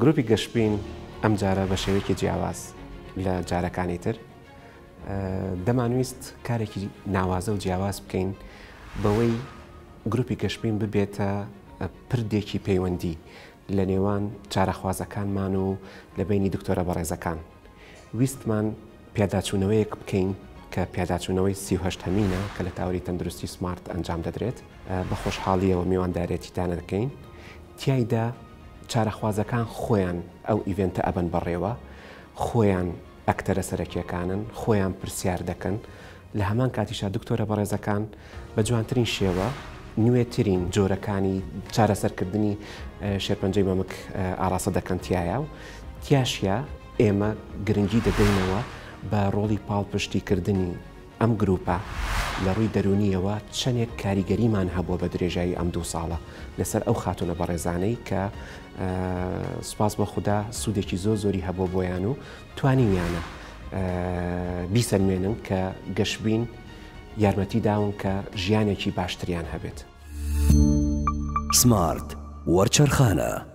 گروپی گەشتبین ئەم جارە بە شێوەیەکی جیاواز لە جارەکانی تر دەمانویست کارێکی ناوازە و جیاواز بکەین بەوەی گروپی گەشتبین ببێتە پردێکی پەیوەندی لە نێوان چارەخوازەکانمان و لە بینی دکتۆرە بەڕێزەکان. ویستمان پیاداچوونەوەیەک بکەین کە پیاداچوونەوەی 38هەمینە کە لە تاوەری تەندروستی سمارت ئەنجام دەدرێت بە خۆشحاڵیەوە میواندارێتیتانە دەکەین. تیایدا چارەخوازەکان خۆیان ئەو ئیڤێنتە ئەبن بەڕێوە، خۆیان ئەکتەرە سەرەکیەکانن، خۆیان پرسیار دەکەن. لە هەمان کاتیشا دکتۆرە بەڕێزەکان بە جوانترین شێوە نوێترین جۆرەکانی چارەسەرکردنی شێرپەنجەی مەمک ئاڕاستە دەکەن تایە و تیاشە ئێمە گرنگی دەدەینەوە بە ڕۆڵی پاڵپشتیکردنی ئەم گروپە لە ڕووی دەرونیەوە چەندێک کاریگەریمان هەبووە بە درێژایی ئەم 2 ساڵە لەسەر ئەو خاتونە بەڕێزانەی کە سوپاس بە خوددا سوودێکی زۆری هەبووە بۆیان و توانیویانە بیسەلمێنن کە گەشتبین یارمەتی داون کە ژیانێکی باشتریان هەبێت. سمارت وەرچەرخانە.